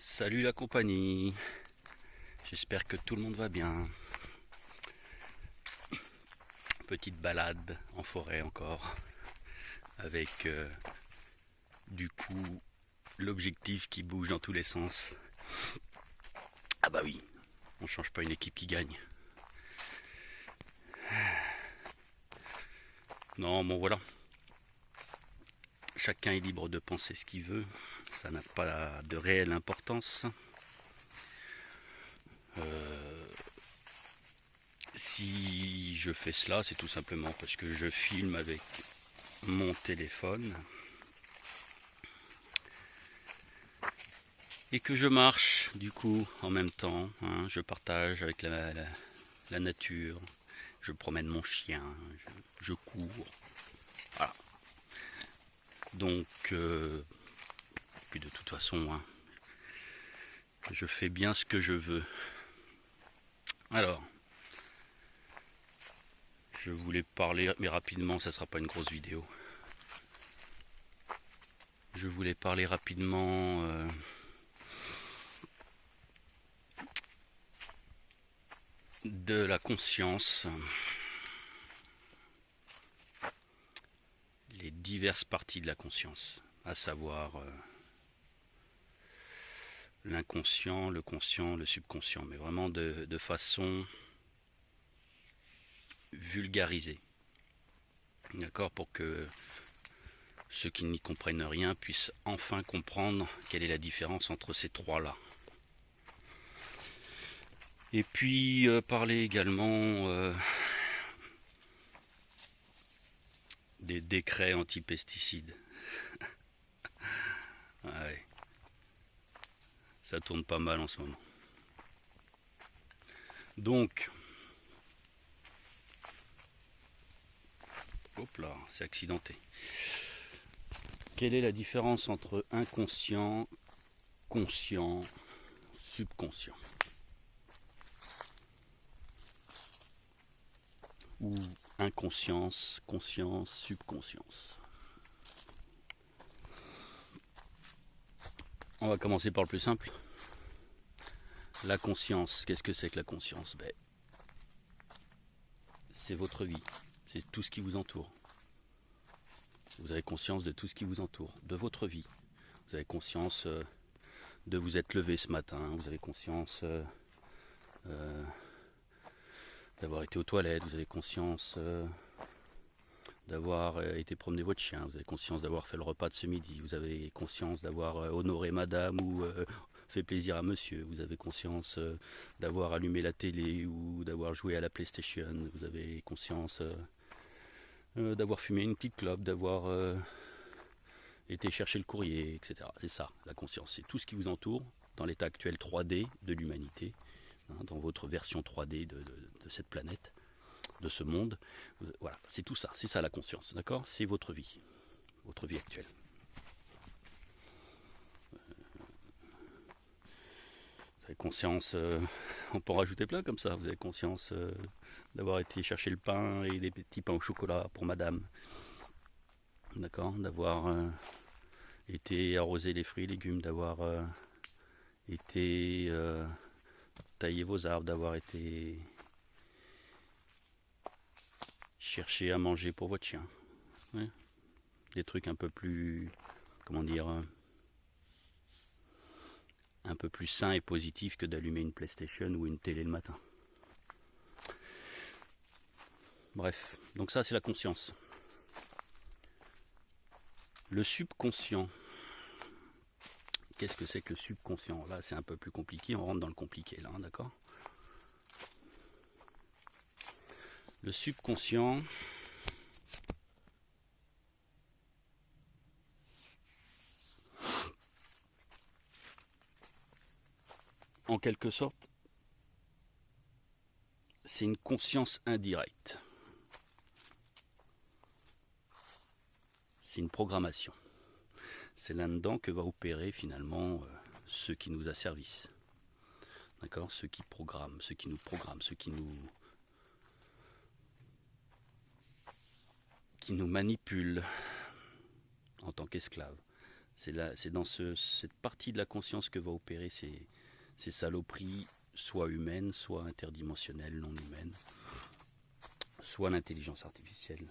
Salut la compagnie, j'espère que tout le monde va bien. Petite balade en forêt encore, avec du coup l'objectif qui bouge dans tous les sens. Ah bah oui, on change pas une équipe qui gagne. Non, bon voilà, chacun est libre de penser ce qu'il veut, ça n'a pas de réelle importance. Si je fais cela, c'est tout simplement parce que je filme avec mon téléphone et que je marche du coup en même temps, hein, je partage avec la nature, je promène mon chien, je cours, voilà. Donc, puis de toute façon, hein, je fais bien ce que je veux. Alors, je voulais parler, mais rapidement, ça sera pas une grosse vidéo. Je voulais parler rapidement de la conscience, les diverses parties de la conscience, à savoir l'inconscient, le conscient, le subconscient, mais vraiment de façon vulgarisée. D'accord, pour que ceux qui n'y comprennent rien puissent enfin comprendre quelle est la différence entre ces trois-là. Et puis parler également des décrets anti-pesticides. Ouais, ça tourne pas mal en ce moment. Donc, hop là, c'est accidenté. Quelle est la différence entre inconscient, conscient, subconscient? Ou inconscience, conscience, subconscience? On va commencer par le plus simple. La conscience, qu'est-ce que c'est que la conscience? C'est votre vie, c'est tout ce qui vous entoure. Vous avez conscience de tout ce qui vous entoure, de votre vie. Vous avez conscience de vous être levé ce matin, vous avez conscience d'avoir été aux toilettes, vous avez conscience d'avoir été promener votre chien, vous avez conscience d'avoir fait le repas de ce midi, vous avez conscience d'avoir honoré madame ou fait plaisir à monsieur, vous avez conscience d'avoir allumé la télé ou d'avoir joué à la PlayStation, vous avez conscience d'avoir fumé une petite clope, d'avoir été chercher le courrier, etc. C'est ça, la conscience. C'est tout ce qui vous entoure dans l'état actuel 3D de l'humanité, hein, dans votre version 3D de cette planète, de ce monde. Voilà, c'est tout ça. C'est ça la conscience, d'accord? C'est votre vie actuelle. Vous avez conscience, on peut en rajouter plein comme ça. Vous avez conscience d'avoir été chercher le pain et des petits pains au chocolat pour madame. D'accord? D'avoir été arroser les fruits et légumes, d'avoir été tailler vos arbres, d'avoir été chercher à manger pour votre chien. Ouais. Des trucs un peu plus, comment dire, un peu plus sains et positifs que d'allumer une PlayStation ou une télé le matin. Bref, donc ça c'est la conscience. Le subconscient. Qu'est-ce que c'est que le subconscient? Là c'est un peu plus compliqué, on rentre dans le compliqué là, d'accord? Le subconscient, en quelque sorte, c'est une conscience indirecte. C'est une programmation. C'est là-dedans que va opérer finalement ceux qui nous asservissent. D'accord? Ceux qui programment, ceux qui nous programment, ceux qui nous manipulent en tant qu'esclaves. C'est dans cette partie de la conscience que va opérer ces saloperies, soit humaines, soit interdimensionnelles, non humaines, soit l'intelligence artificielle.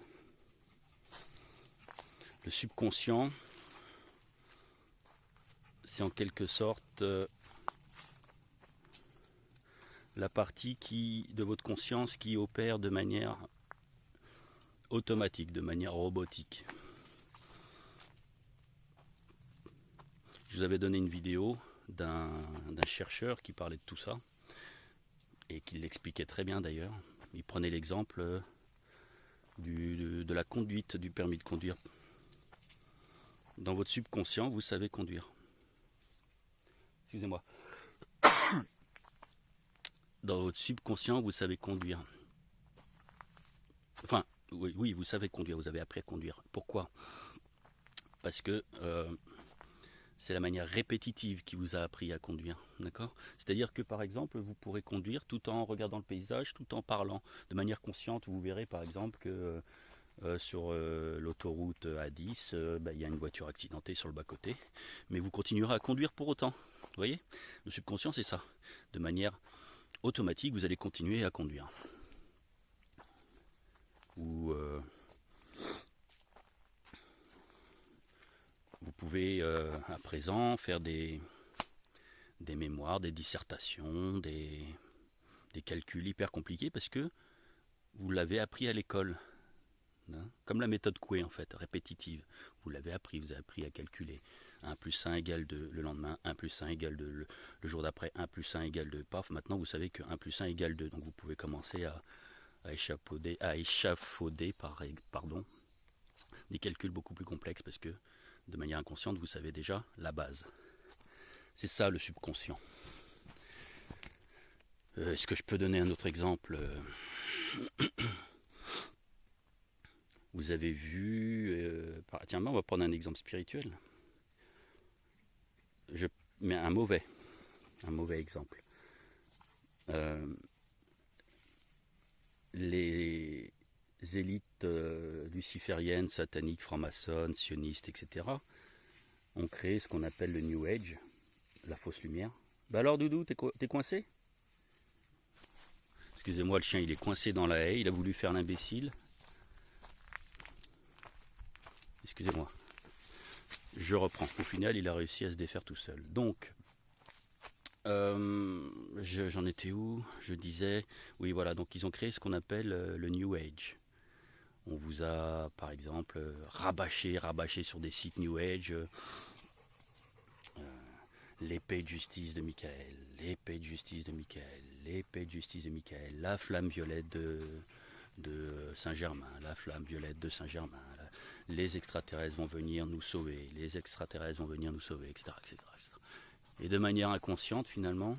Le subconscient, c'est en quelque sorte la partie de votre conscience qui opère de manière automatique, de manière robotique. Je vous avais donné une vidéo d'un chercheur qui parlait de tout ça et qui l'expliquait très bien d'ailleurs. Il prenait l'exemple de la conduite, du permis de conduire. Dans votre subconscient, vous savez conduire. Excusez-moi. Dans votre subconscient, vous savez conduire. Enfin, oui, vous savez conduire, vous avez appris à conduire. Pourquoi ? Parce que c'est la manière répétitive qui vous a appris à conduire, d'accord ? C'est-à-dire que par exemple, vous pourrez conduire tout en regardant le paysage, tout en parlant. De manière consciente, vous verrez par exemple que sur l'autoroute A10, il y a une voiture accidentée sur le bas-côté, mais vous continuerez à conduire pour autant. Vous voyez ? Le subconscient, c'est ça. De manière automatique, vous allez continuer à conduire. Ou vous pouvez à présent faire des mémoires, des dissertations, des calculs hyper compliqués parce que vous l'avez appris à l'école. Hein, comme la méthode Coué en fait, répétitive. Vous l'avez appris, vous avez appris à calculer. 1 plus 1 égale 2 le lendemain, 1 plus 1 égale 2 le jour d'après, 1 plus 1 égale 2. Paf, maintenant vous savez que 1 plus 1 égale 2. Donc vous pouvez commencer à échafauder des calculs beaucoup plus complexes parce que de manière inconsciente, vous savez déjà la base. C'est ça le subconscient. Est-ce que je peux donner un autre exemple ? Vous avez vu... tiens, on va prendre un exemple spirituel. Je mets un mauvais exemple. Les élites lucifériennes, sataniques, francs-maçonnes, sionistes, etc. ont créé ce qu'on appelle le New Age, la fausse lumière. Bah alors Doudou, t'es coincé ? Excusez-moi, le chien il est coincé dans la haie, il a voulu faire l'imbécile. Excusez-moi. Je reprends. Au final, il a réussi à se défaire tout seul. Donc, j'en étais où ? Je disais, oui voilà, donc ils ont créé ce qu'on appelle le New Age. On vous a, par exemple, rabâché sur des sites New Age l'épée de justice de Michael, l'épée de justice de Michael, l'épée de justice de Michael, la flamme violette de Saint-Germain, la flamme violette de Saint-Germain, les extraterrestres vont venir nous sauver, les extraterrestres vont venir nous sauver, etc., etc., etc. Et de manière inconsciente, finalement,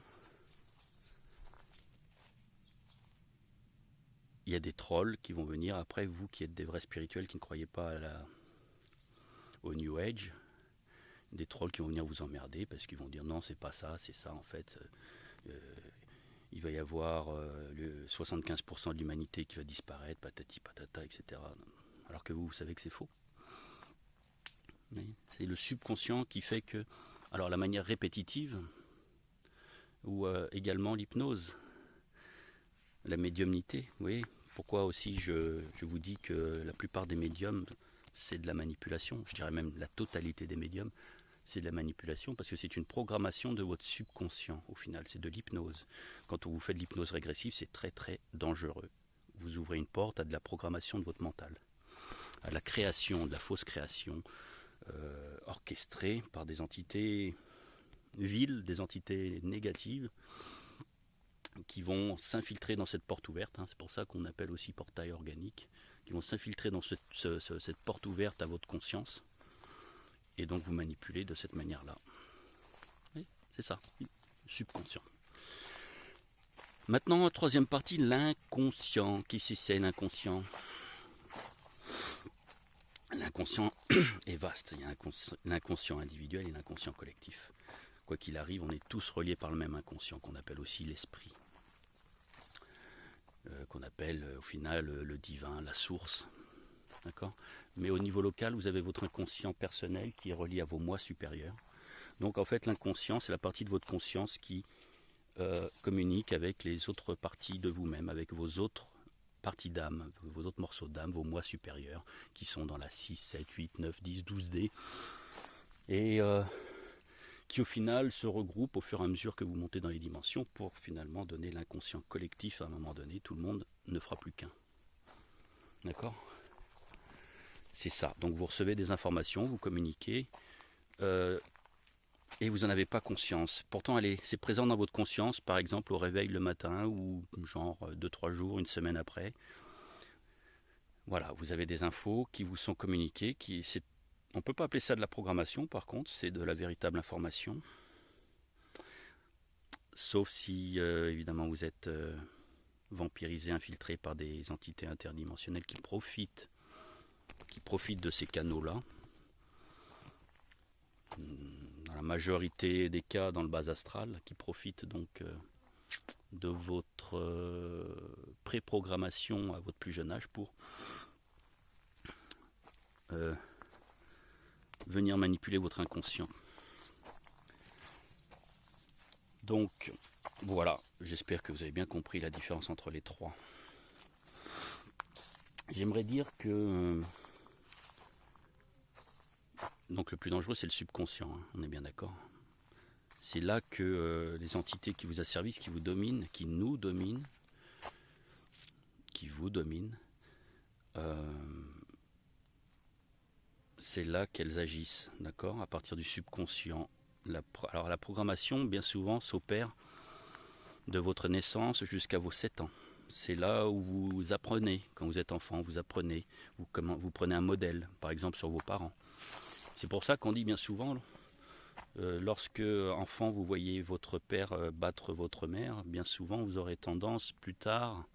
il y a des trolls qui vont venir après, vous qui êtes des vrais spirituels qui ne croyez pas au New Age, des trolls qui vont venir vous emmerder parce qu'ils vont dire non, c'est pas ça, c'est ça en fait. Il va y avoir 75% de l'humanité qui va disparaître, patati patata, etc. Alors que vous savez que c'est faux. C'est le subconscient qui fait que, alors la manière répétitive, ou également l'hypnose, la médiumnité, vous voyez, pourquoi aussi je vous dis que la plupart des médiums, c'est de la manipulation, je dirais même la totalité des médiums, c'est de la manipulation parce que c'est une programmation de votre subconscient au final, c'est de l'hypnose. Quand on vous fait de l'hypnose régressive, c'est très très dangereux. Vous ouvrez une porte à de la programmation de votre mental, à la création, de la fausse création orchestrée par des entités viles, des entités négatives qui vont s'infiltrer dans cette porte ouverte, c'est pour ça qu'on appelle aussi portail organique, qui vont s'infiltrer dans cette porte ouverte à votre conscience et donc vous manipuler de cette manière-là. Oui, c'est ça, subconscient. Maintenant, troisième partie, l'inconscient. Qu'est-ce que c'est l'inconscient ? L'inconscient est vaste, il y a l'inconscient individuel et l'inconscient collectif. Quoi qu'il arrive, on est tous reliés par le même inconscient qu'on appelle aussi l'esprit. Qu'on appelle au final le divin, la source. d'accord? Mais au niveau local, vous avez votre inconscient personnel qui est relié à vos moi supérieurs. Donc en fait, l'inconscient, c'est la partie de votre conscience qui communique avec les autres parties de vous-même, avec vos autres parties d'âme, vos autres morceaux d'âme, vos moi supérieurs, qui sont dans la 6, 7, 8, 9, 10, 12D, et qui au final se regroupent au fur et à mesure que vous montez dans les dimensions pour finalement donner l'inconscient collectif à un moment donné. Tout le monde ne fera plus qu'un. D'accord? C'est ça. Donc vous recevez des informations, vous communiquez, et vous n'en avez pas conscience. Pourtant, c'est présent dans votre conscience, par exemple au réveil le matin, ou genre 2-3 jours, une semaine après. Voilà, vous avez des infos qui vous sont communiquées, on ne peut pas appeler ça de la programmation, par contre, c'est de la véritable information. Sauf si, évidemment, vous êtes vampirisé, infiltré par des entités interdimensionnelles qui profitent de ces canaux-là. Dans la majorité des cas, dans le bas astral, qui profitent donc de votre préprogrammation à votre plus jeune âge pour venir manipuler votre inconscient. Donc voilà, j'espère que vous avez bien compris la différence entre les trois. J'aimerais dire que donc le plus dangereux c'est le subconscient, hein, on est bien d'accord. C'est là que les entités qui vous asservissent, qui vous dominent, qui nous dominent, qui vous dominent, c'est là qu'elles agissent, d'accord, à partir du subconscient. Alors la programmation, bien souvent, s'opère de votre naissance jusqu'à vos 7 ans. C'est là où vous apprenez, quand vous êtes enfant, vous apprenez, vous prenez un modèle, par exemple sur vos parents. C'est pour ça qu'on dit bien souvent, lorsque enfant vous voyez votre père battre votre mère, bien souvent vous aurez tendance plus tard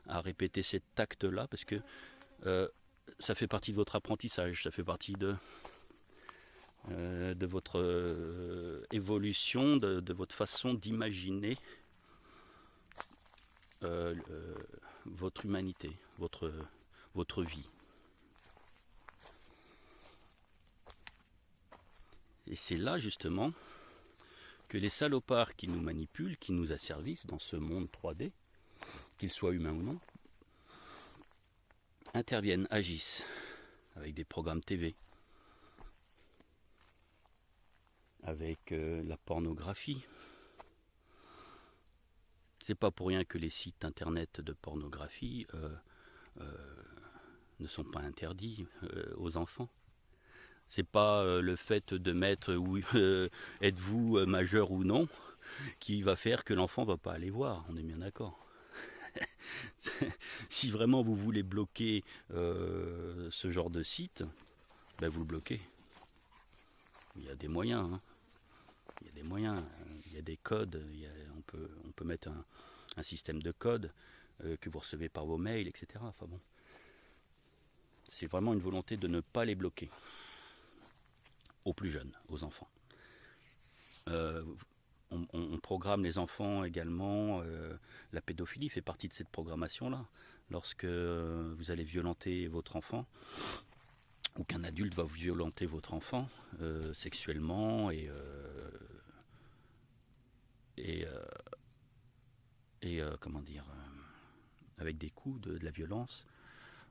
à répéter cet acte-là, parce que ça fait partie de votre apprentissage, ça fait partie de votre évolution, de votre façon d'imaginer votre humanité, votre vie. Et c'est là justement que les salopards qui nous manipulent, qui nous asservissent dans ce monde 3D, qu'ils soient humains ou non, interviennent, agissent avec des programmes TV, avec la pornographie. C'est pas pour rien que les sites internet de pornographie ne sont pas interdits aux enfants. C'est pas le fait de mettre êtes-vous majeur ou non qui va faire que l'enfant va pas aller voir, on est bien d'accord. Si vraiment vous voulez bloquer ce genre de site, ben vous le bloquez. Il y a des moyens, hein. Il y a des moyens, il y a des codes, on peut mettre un système de code que vous recevez par vos mails, etc. Enfin bon, c'est vraiment une volonté de ne pas les bloquer aux plus jeunes, aux enfants. On programme les enfants également, la pédophilie fait partie de cette programmation-là. Lorsque vous allez violenter votre enfant, ou qu'un adulte va vous violenter votre enfant sexuellement et comment dire, avec des coups, de la violence,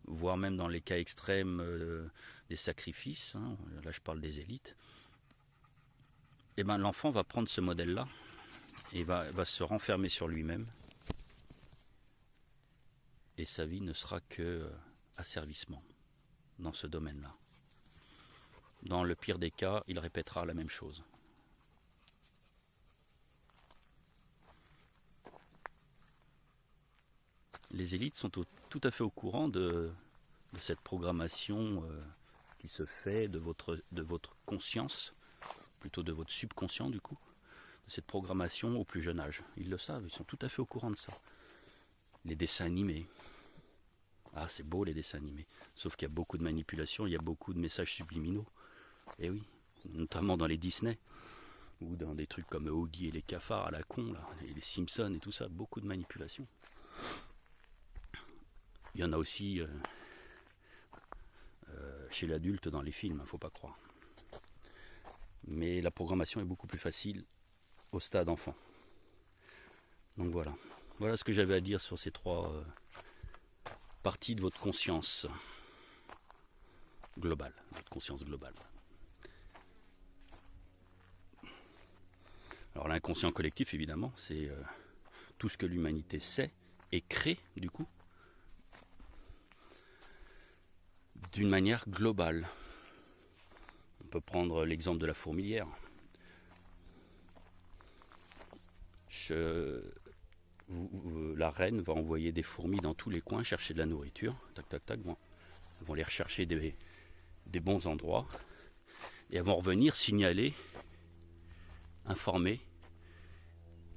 voire même dans les cas extrêmes des sacrifices, hein, là je parle des élites, et ben l'enfant va prendre ce modèle-là et va se renfermer sur lui-même, et sa vie ne sera que asservissement dans ce domaine-là. Dans le pire des cas, il répétera la même chose. Les élites sont tout à fait au courant de cette programmation qui se fait de votre conscience, plutôt de votre subconscient du coup, de cette programmation au plus jeune âge. Ils le savent, ils sont tout à fait au courant de ça. Les dessins animés. Ah, c'est beau les dessins animés. Sauf qu'il y a beaucoup de manipulations, il y a beaucoup de messages subliminaux. Et oui, notamment dans les Disney, ou dans des trucs comme Oggy et les cafards à la con, là, et les Simpsons et tout ça, beaucoup de manipulations. Il y en a aussi chez l'adulte dans les films, faut pas croire. Mais la programmation est beaucoup plus facile au stade enfant. Donc voilà. Voilà ce que j'avais à dire sur ces trois parties de votre conscience globale. Votre conscience globale. Alors l'inconscient collectif, évidemment, c'est tout ce que l'humanité sait et crée, du coup, d'une manière globale. On peut prendre l'exemple de la fourmilière. La reine va envoyer des fourmis dans tous les coins chercher de la nourriture. Tac, tac, tac. Bon. Elles vont les rechercher des bons endroits. Et elles vont revenir signaler, informer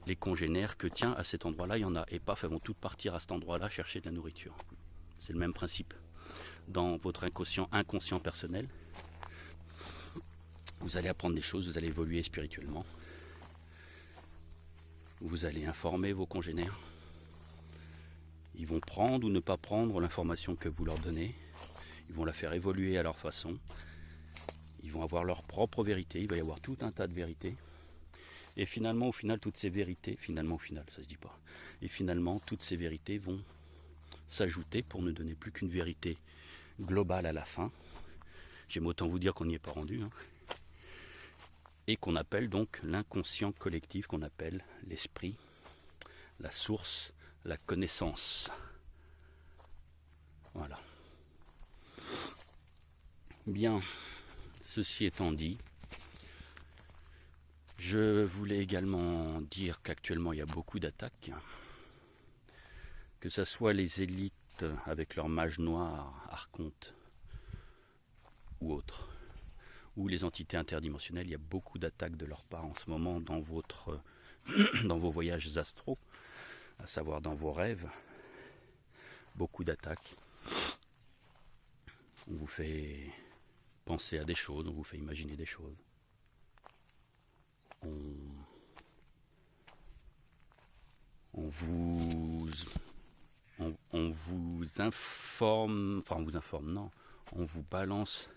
les congénères que tiens, à cet endroit-là, il y en a. Et paf, elles vont toutes partir à cet endroit-là chercher de la nourriture. C'est le même principe. Dans votre inconscient personnel, vous allez apprendre des choses, vous allez évoluer spirituellement. Vous allez informer vos congénères. Ils vont prendre ou ne pas prendre l'information que vous leur donnez. Ils vont la faire évoluer à leur façon. Ils vont avoir leur propre vérité. Il va y avoir tout un tas de vérités. Et finalement, au final, toutes ces vérités, ça se dit pas. Et finalement, toutes ces vérités vont s'ajouter pour ne donner plus qu'une vérité globale à la fin. J'aime autant vous dire qu'on n'y est pas rendu. Et qu'on appelle donc l'inconscient collectif, qu'on appelle l'esprit, la source, la connaissance. Voilà. Bien, ceci étant dit, je voulais également dire qu'actuellement il y a beaucoup d'attaques, que ce soit les élites avec leurs mages noirs, archontes ou autres, ou les entités interdimensionnelles. Il y a beaucoup d'attaques de leur part en ce moment dans vos voyages astraux, à savoir dans vos rêves. Beaucoup d'attaques. On vous fait penser à des choses, on vous fait imaginer des choses. On vous informe, non, on vous balance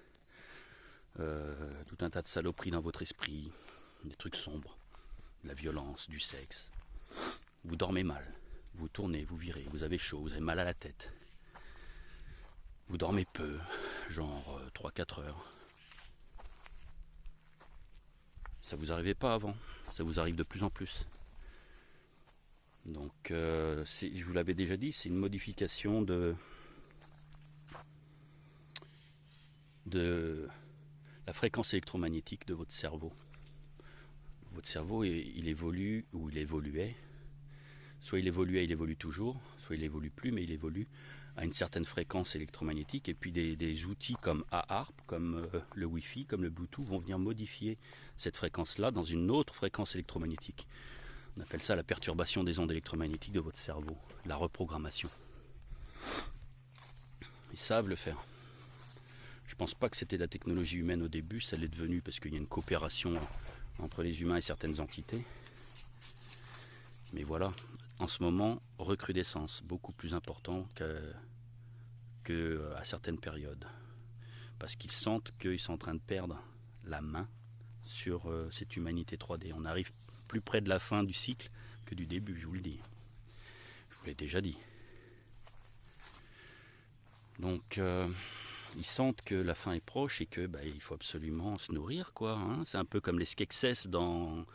tout un tas de saloperies dans votre esprit, des trucs sombres, de la violence, du sexe. Vous dormez mal, vous tournez, vous virez, vous avez chaud, vous avez mal à la tête. Vous dormez peu, genre 3-4 heures. Ça vous arrivait pas avant, ça vous arrive de plus en plus. Donc, je vous l'avais déjà dit, c'est une modification de la fréquence électromagnétique de votre cerveau. Votre cerveau, il évolue, ou il évoluait. Soit il évoluait, il évolue toujours, soit il évolue plus, mais il évolue à une certaine fréquence électromagnétique. Et puis des outils comme AHARP, comme le Wi-Fi, comme le Bluetooth vont venir modifier cette fréquence-là dans une autre fréquence électromagnétique. On appelle ça la perturbation des ondes électromagnétiques de votre cerveau, la reprogrammation. Ils savent le faire. Je pense pas que c'était la technologie humaine au début, ça l'est devenu parce qu'il y a une coopération entre les humains et certaines entités. Mais voilà, en ce moment, recrudescence, beaucoup plus important que à certaines périodes. Parce qu'ils sentent qu'ils sont en train de perdre la main sur cette humanité 3D. On arrive plus près de la fin du cycle que du début, je vous le dis. Je vous l'ai déjà dit. Donc, ils sentent que la fin est proche et que il faut absolument se nourrir, quoi. C'est un peu comme les Skeksis dans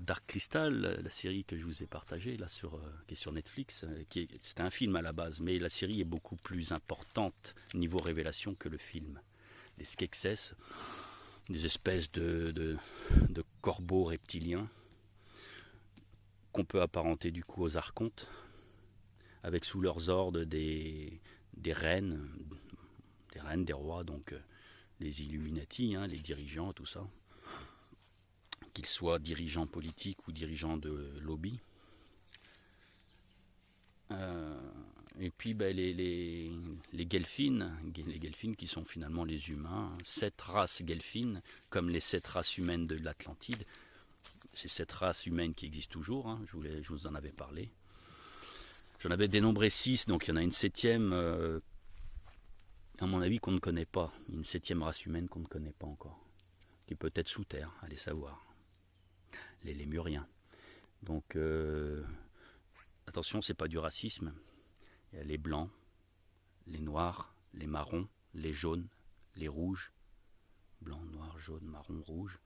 Dark Crystal, la série que je vous ai partagée là qui est sur Netflix. C'était un film à la base, mais la série est beaucoup plus importante niveau révélation que le film. Les Skeksis, des espèces de corbeaux reptiliens qu'on peut apparenter du coup aux archontes, avec sous leurs ordres des reines, des rois, donc les Illuminati, les dirigeants, tout ça, qu'ils soient dirigeants politiques ou dirigeants de lobby. Et puis les Gelfines, qui sont finalement les humains, 7 races Gelfines, comme les 7 races humaines de l'Atlantide. C'est cette race humaine qui existe toujours, je vous en avais parlé. J'en avais dénombré 6, donc il y en a une 7e à mon avis, qu'on ne connaît pas, une septième race humaine qu'on ne connaît pas encore, qui peut être sous terre, allez savoir, les lémuriens. Donc attention, c'est pas du racisme. Il y a les blancs, les noirs, les marrons, les jaunes, les rouges, blanc, noir, jaune, marron, rouge.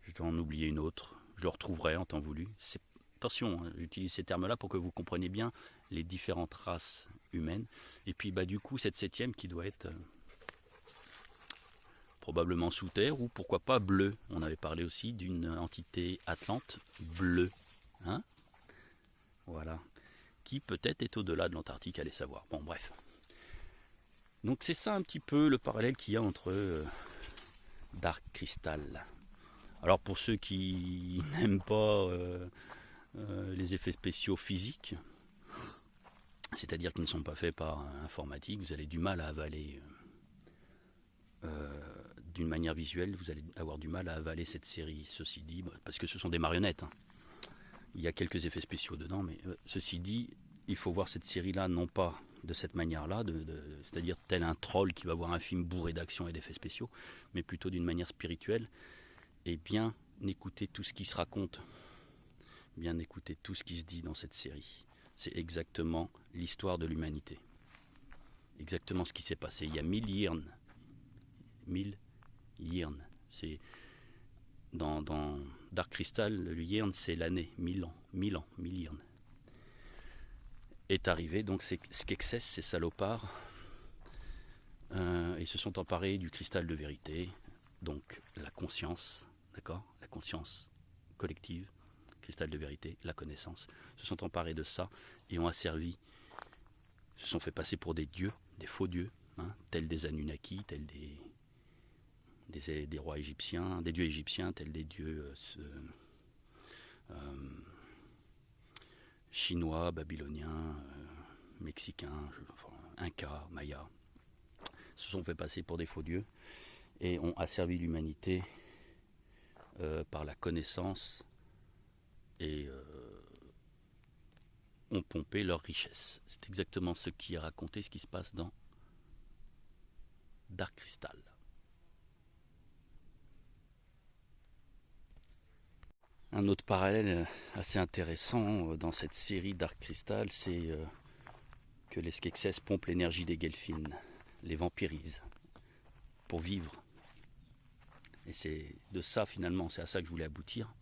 Je dois en oublier une autre. Je le retrouverai en temps voulu. Attention, hein, j'utilise ces termes-là pour que vous compreniez bien les différentes races humaines. Et puis du coup, cette septième qui doit être probablement sous terre ou pourquoi pas bleue. On avait parlé aussi d'une entité atlante bleue. Hein, voilà. Qui peut-être est au-delà de l'Antarctique, allez savoir. Bon, bref. Donc c'est ça un petit peu le parallèle qu'il y a entre Dark Crystal. Alors pour ceux qui n'aiment pas les effets spéciaux physiques, c'est-à-dire qui ne sont pas faits par informatique, vous avez du mal à avaler d'une manière visuelle, vous allez avoir du mal à avaler cette série. Ceci dit, parce que ce sont des marionnettes, hein. Il y a quelques effets spéciaux dedans, mais ceci dit, il faut voir cette série-là non pas de cette manière-là, c'est-à-dire tel un troll qui va voir un film bourré d'action et d'effets spéciaux, mais plutôt d'une manière spirituelle, et bien écouter tout ce qui se raconte, bien écouter tout ce qui se dit dans cette série. C'est exactement l'histoire de l'humanité, exactement ce qui s'est passé. Il y a 1000 years, c'est dans Dark Crystal, le yearn c'est l'année, 1000 ans, 1000 years. Est arrivé, donc c'est Skeksis, ces salopards, ils se sont emparés du cristal de vérité, donc la conscience, d'accord, la conscience collective, cristal de vérité, la connaissance, se sont emparés de ça et ont asservi, se sont fait passer pour des dieux, des faux dieux, hein, tels des Anunnaki, tels des rois égyptiens, des dieux égyptiens, tels des dieux chinois, babyloniens, mexicains, incas, mayas, se sont fait passer pour des faux dieux et ont asservi l'humanité par la connaissance et ont pompé leur richesse. C'est exactement ce qui est raconté, ce qui se passe dans Dark Crystal. Un autre parallèle assez intéressant dans cette série Dark Crystal, c'est que les Skeksis pompent l'énergie des Gelfins, les vampirisent, pour vivre. Et c'est de ça finalement, c'est à ça que je voulais aboutir.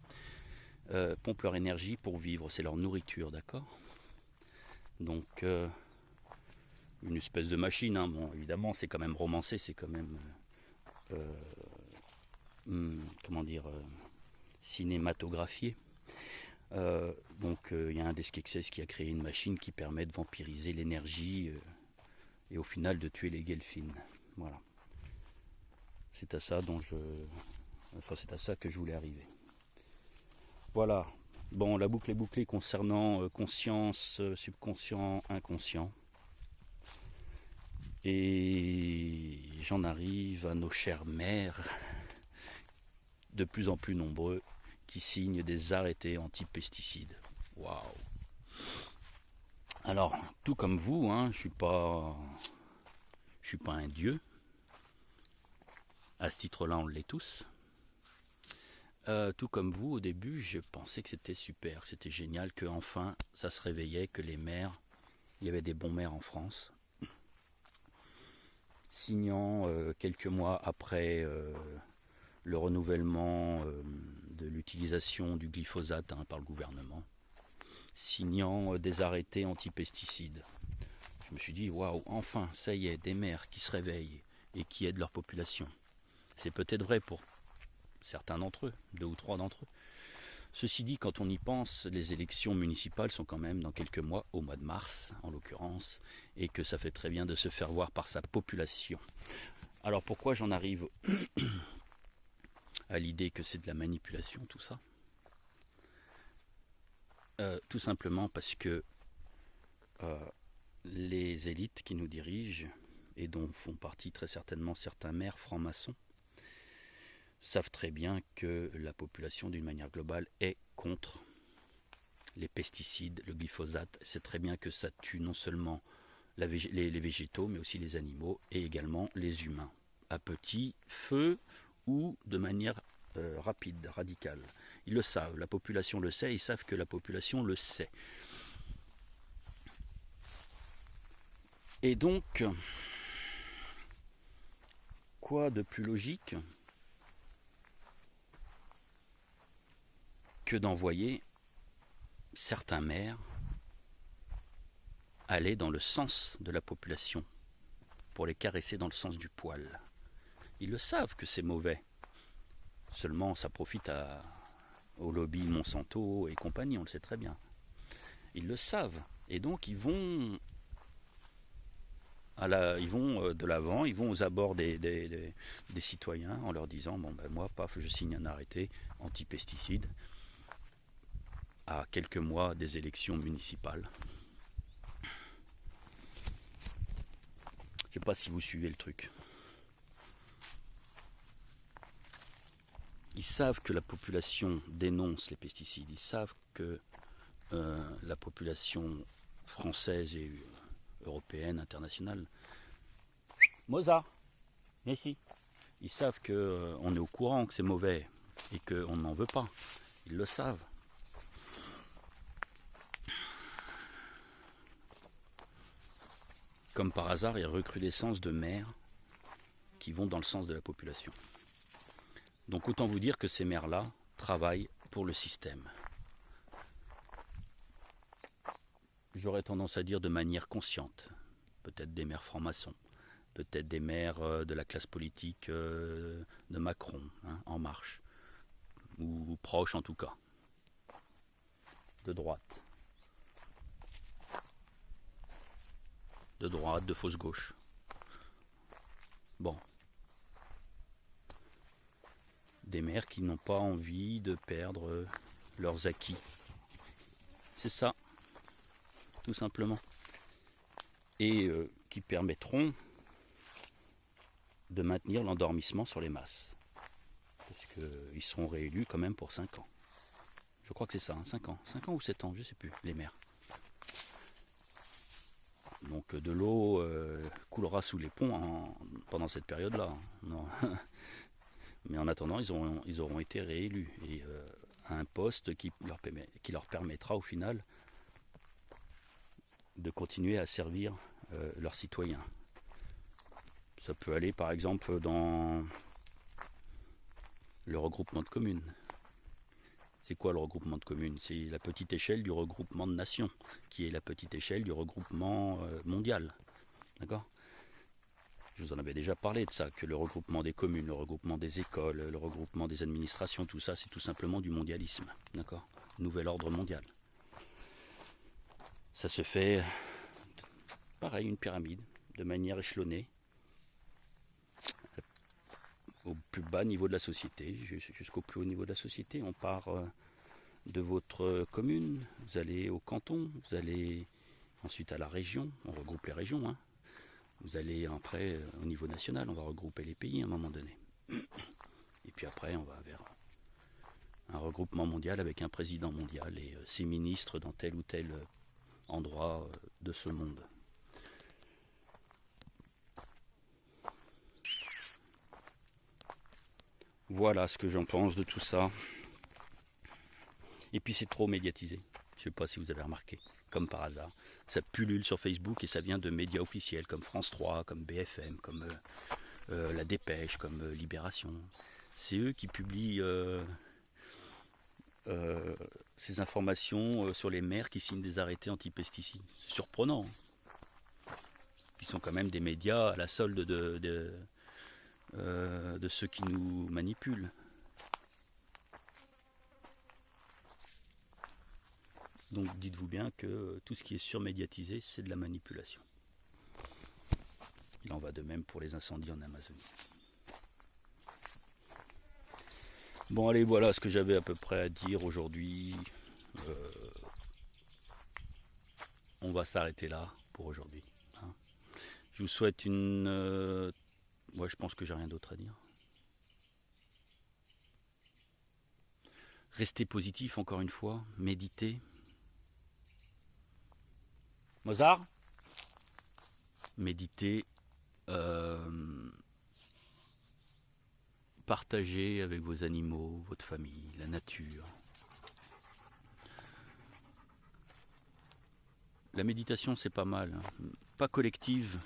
Pompent leur énergie pour vivre, c'est leur nourriture, d'accord? Donc une espèce de machine, hein. Bon évidemment c'est quand même romancé, c'est quand même comment dire, cinématographié. Donc il y a un des Skeksis qui a créé une machine qui permet de vampiriser l'énergie et au final de tuer les Gelfins. Voilà. C'est à ça c'est à ça que je voulais arriver. Voilà. Bon, la boucle est bouclée concernant conscience, subconscient, inconscient. Et j'en arrive à nos chères mères, de plus en plus nombreux, qui signent des arrêtés anti-pesticides. Waouh! Alors, tout comme vous, hein, je suis pas un dieu. À ce titre-là, on l'est tous. Tout comme vous, au début, je pensais que c'était super, que c'était génial, que enfin, ça se réveillait, que les maires, il y avait des bons maires en France, signant quelques mois après le renouvellement de l'utilisation du glyphosate par le gouvernement, signant des arrêtés anti-pesticides. Je me suis dit, waouh, enfin, ça y est, des maires qui se réveillent et qui aident leur population. C'est peut-être vrai pour certains d'entre eux, 2 ou 3 d'entre eux. Ceci dit, quand on y pense, les élections municipales sont quand même dans quelques mois, au mois de mars en l'occurrence, et que ça fait très bien de se faire voir par sa population. Alors pourquoi j'en arrive à l'idée que c'est de la manipulation tout ça? Tout simplement parce que les élites qui nous dirigent, et dont font partie très certainement certains maires francs-maçons, savent très bien que la population d'une manière globale est contre les pesticides, le glyphosate. C'est très bien que ça tue non seulement les végétaux, mais aussi les animaux et également les humains, à petit feu ou de manière rapide, radicale. Ils le savent, la population le sait, ils savent que la population le sait. Et donc, quoi de plus logique que d'envoyer certains maires aller dans le sens de la population, pour les caresser dans le sens du poil. Ils le savent que c'est mauvais. Seulement, ça profite au lobby Monsanto et compagnie, on le sait très bien. Ils le savent. Et donc, ils vont de l'avant, ils vont aux abords des citoyens en leur disant, bon ben moi, paf, je signe un arrêté anti-pesticides à quelques mois des élections municipales. Je ne sais pas si vous suivez le truc. Ils savent que la population dénonce les pesticides. Ils savent que la population française et européenne, internationale. Mozart, viens ici. Ils savent qu'on est au courant que c'est mauvais et qu'on n'en veut pas. Ils le savent. Comme par hasard, il y a recrudescence de maires qui vont dans le sens de la population. Donc autant vous dire que ces maires-là travaillent pour le système. J'aurais tendance à dire de manière consciente. Peut-être des maires francs-maçons, peut-être des maires de la classe politique de Macron, En Marche, ou proches en tout cas, de droite, de fausse gauche. Bon. Des maires qui n'ont pas envie de perdre leurs acquis. C'est ça, tout simplement. Et qui permettront de maintenir l'endormissement sur les masses. Parce qu'ils seront réélus quand même pour 5 ans. Je crois que c'est ça, 5 ans. 5 ans ou 7 ans, je ne sais plus, les maires. Donc de l'eau coulera sous les ponts pendant cette période-là. Non. Mais en attendant, ils auront été réélus. Et à un poste qui leur permettra au final de continuer à servir leurs citoyens. Ça peut aller par exemple dans le regroupement de communes. C'est quoi le regroupement de communes? C'est la petite échelle du regroupement de nations, qui est la petite échelle du regroupement mondial. D'accord? Je vous en avais déjà parlé de ça, que le regroupement des communes, le regroupement des écoles, le regroupement des administrations, tout ça, c'est tout simplement du mondialisme. D'accord? Nouvel ordre mondial. Ça se fait, pareil, une pyramide, de manière échelonnée, au plus bas niveau de la société, jusqu'au plus haut niveau de la société. On part de votre commune, vous allez au canton, vous allez ensuite à la région, on regroupe les régions, Vous allez après au niveau national, on va regrouper les pays à un moment donné. Et puis après, on va vers un regroupement mondial avec un président mondial et ses ministres dans tel ou tel endroit de ce monde. Voilà ce que j'en pense de tout ça. Et puis c'est trop médiatisé. Je ne sais pas si vous avez remarqué, comme par hasard. Ça pullule sur Facebook et ça vient de médias officiels comme France 3, comme BFM, comme La Dépêche, comme Libération. C'est eux qui publient ces informations sur les maires qui signent des arrêtés anti-pesticides. C'est surprenant. Ils sont quand même des médias à la solde de ceux qui nous manipulent. Donc dites-vous bien que tout ce qui est surmédiatisé, c'est de la manipulation. Il en va de même pour les incendies en Amazonie. Bon allez, voilà ce que j'avais à peu près à dire aujourd'hui. On va s'arrêter là pour aujourd'hui. Je vous souhaite une... je pense que j'ai rien d'autre à dire. Restez positif encore une fois, méditez. Mozart. Méditer, partager avec vos animaux, votre famille, la nature. La méditation, c'est pas mal, hein. Pas collective.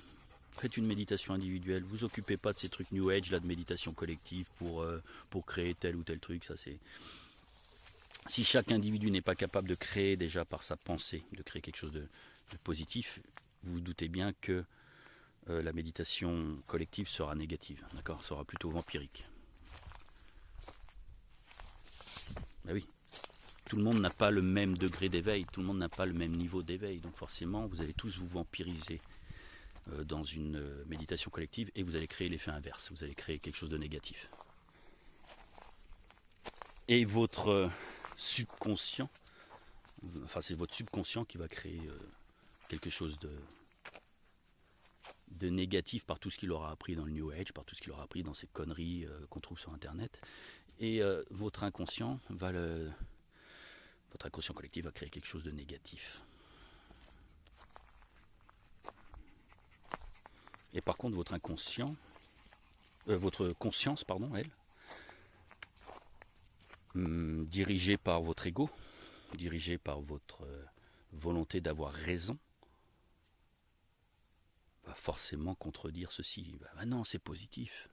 Faites une méditation individuelle. Vous occupez pas de ces trucs New Age là de méditation collective pour créer tel ou tel truc. Ça c'est. Si chaque individu n'est pas capable de créer déjà par sa pensée, de créer quelque chose de positif, vous vous doutez bien que la méditation collective sera négative, d'accord, sera plutôt vampirique. Ben oui. Tout le monde n'a pas le même degré d'éveil, tout le monde n'a pas le même niveau d'éveil, donc forcément vous allez tous vous vampiriser dans une méditation collective et vous allez créer l'effet inverse, vous allez créer quelque chose de négatif. Et votre subconscient, enfin c'est votre subconscient qui va créer quelque chose de négatif par tout ce qu'il aura appris dans le New Age, par tout ce qu'il aura appris dans ces conneries qu'on trouve sur Internet. Et votre inconscient votre inconscient collectif va créer quelque chose de négatif. Et par contre, votre conscience, elle, dirigée par votre ego, dirigée par votre volonté d'avoir raison, va forcément contredire ceci. Ben non, c'est positif.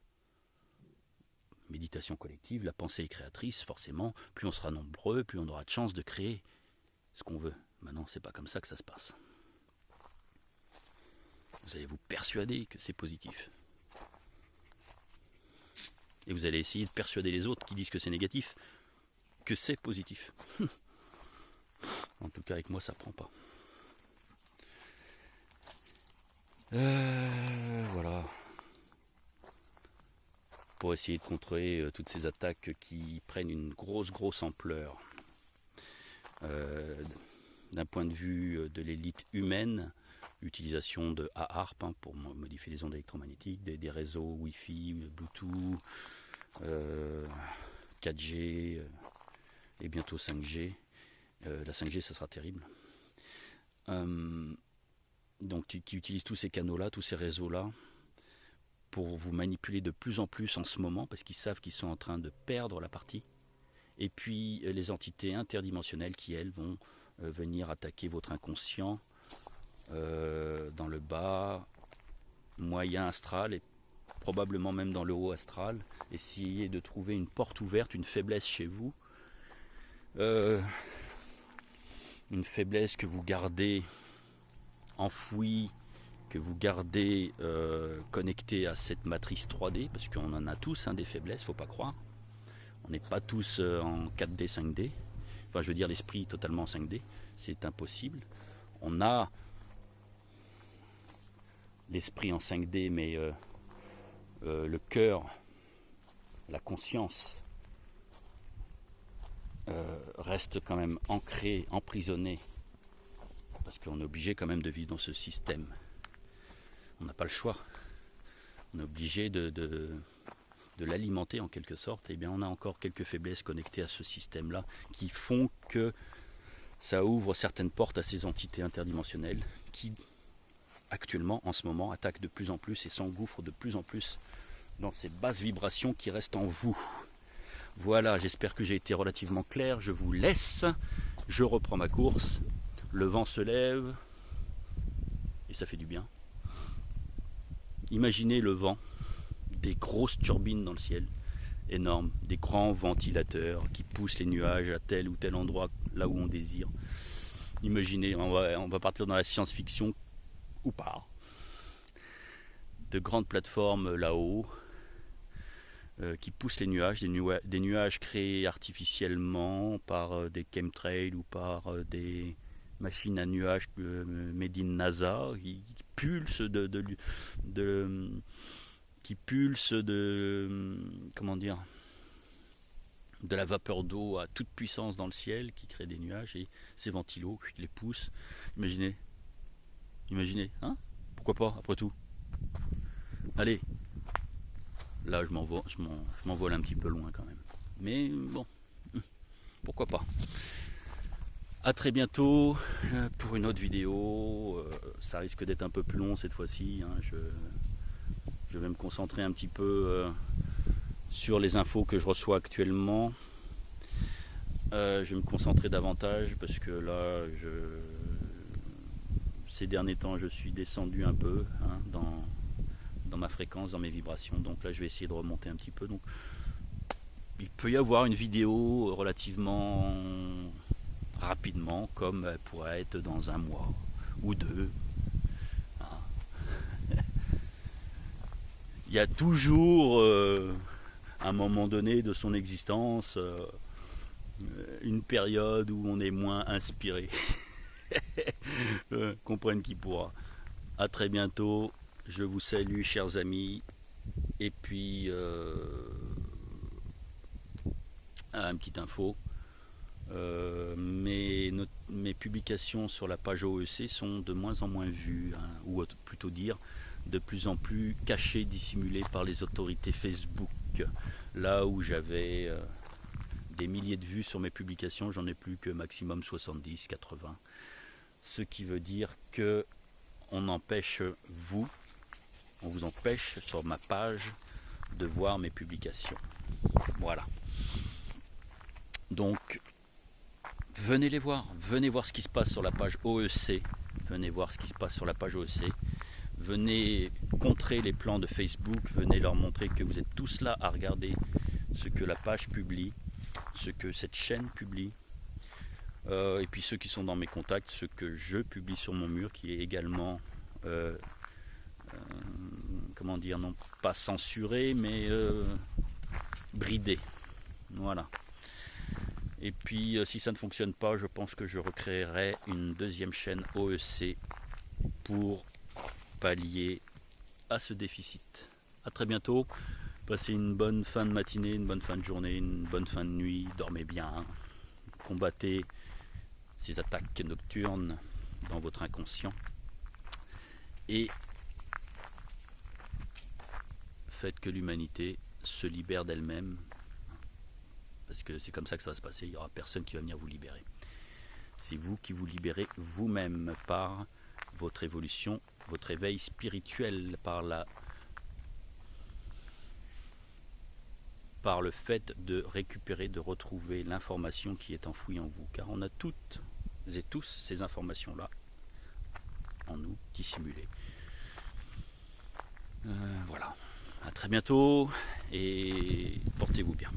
Méditation collective, la pensée est créatrice, forcément, plus on sera nombreux, plus on aura de chances de créer ce qu'on veut. Maintenant, c'est pas comme ça que ça se passe. Vous allez vous persuader que c'est positif. Et vous allez essayer de persuader les autres qui disent que c'est négatif, que c'est positif. En tout cas, avec moi, ça prend pas. Voilà. Pour essayer de contrer toutes ces attaques qui prennent une grosse ampleur d'un point de vue de l'élite humaine, utilisation de AARP pour modifier les ondes électromagnétiques, des réseaux Wi-Fi, Bluetooth, 4G et bientôt 5G. La 5G, ça sera terrible. Donc qui utilisent tous ces canaux-là, tous ces réseaux-là, pour vous manipuler de plus en plus en ce moment, parce qu'ils savent qu'ils sont en train de perdre la partie. Et puis les entités interdimensionnelles qui, elles, vont venir attaquer votre inconscient dans le bas, moyen astral, et probablement même dans le haut astral. Essayer de trouver une porte ouverte, une faiblesse chez vous. Une faiblesse que vous gardez enfouie, que vous gardez connecté à cette matrice 3D, parce qu'on en a tous des faiblesses, faut pas croire. On n'est pas tous en 4D, 5D. Enfin, je veux dire l'esprit totalement en 5D, c'est impossible. On a l'esprit en 5D, mais le cœur, la conscience reste quand même ancré, emprisonné, parce qu'on est obligé quand même de vivre dans ce système. On n'a pas le choix. On est obligé de l'alimenter en quelque sorte. Et bien on a encore quelques faiblesses connectées à ce système-là qui font que ça ouvre certaines portes à ces entités interdimensionnelles qui actuellement, en ce moment, attaquent de plus en plus et s'engouffrent de plus en plus dans ces basses vibrations qui restent en vous. Voilà, j'espère que j'ai été relativement clair. Je vous laisse. Je reprends ma course. Le vent se lève et ça fait du bien. Imaginez le vent, des grosses turbines dans le ciel, énormes, des grands ventilateurs qui poussent les nuages à tel ou tel endroit, là où on désire. Imaginez, on va partir dans la science-fiction ou pas. De grandes plateformes là-haut qui poussent les nuages, des nuages créés artificiellement par des chemtrails ou par des machines à nuages made in NASA qui pulsent comment dire, de la vapeur d'eau à toute puissance dans le ciel qui crée des nuages et ces ventilos les poussent. Imaginez, pourquoi pas après tout. Allez, là je m'envole un petit peu loin quand même, mais bon, pourquoi pas. À très bientôt pour une autre vidéo. Ça risque d'être un peu plus long cette fois-ci. Hein. Je vais me concentrer un petit peu sur les infos que je reçois actuellement. Je vais me concentrer davantage parce que là, ces derniers temps, je suis descendu un peu hein, dans ma fréquence, dans mes vibrations. Donc là, je vais essayer de remonter un petit peu. Donc, il peut y avoir une vidéo relativement rapidement, comme elle pourrait être dans un mois ou deux. Il y a toujours un moment donné de son existence une période où on est moins inspiré. Comprenne qui pourra. À très bientôt. Je vous salue, chers amis. Et puis, une petite info. Mes publications sur la page OEC sont de moins en moins vues, hein, ou plutôt dire de plus en plus cachées, dissimulées par les autorités Facebook. Là où j'avais des milliers de vues sur mes publications, j'en ai plus que maximum 70, 80. Ce qui veut dire que on vous empêche sur ma page de voir mes publications. Voilà. Donc, venez les voir. Venez voir ce qui se passe sur la page OEC. Venez voir ce qui se passe sur la page OEC. Venez contrer les plans de Facebook. Venez leur montrer que vous êtes tous là à regarder ce que la page publie, ce que cette chaîne publie. Et puis ceux qui sont dans mes contacts, ce que je publie sur mon mur, qui est également, comment dire, non pas censuré, mais bridé. Voilà. Et puis si ça ne fonctionne pas, je pense que je recréerai une deuxième chaîne OEC pour pallier à ce déficit. A très bientôt. Passez une bonne fin de matinée, une bonne fin de journée, une bonne fin de nuit. Dormez bien. Combattez ces attaques nocturnes dans votre inconscient. Et faites que l'humanité se libère d'elle-même. Parce que c'est comme ça que ça va se passer. Il n'y aura personne qui va venir vous libérer. C'est vous qui vous libérez vous-même par votre évolution, votre éveil spirituel, par le fait de récupérer, de retrouver l'information qui est enfouie en vous. Car on a toutes et tous ces informations-là en nous, dissimulées. Voilà. À très bientôt et portez-vous bien.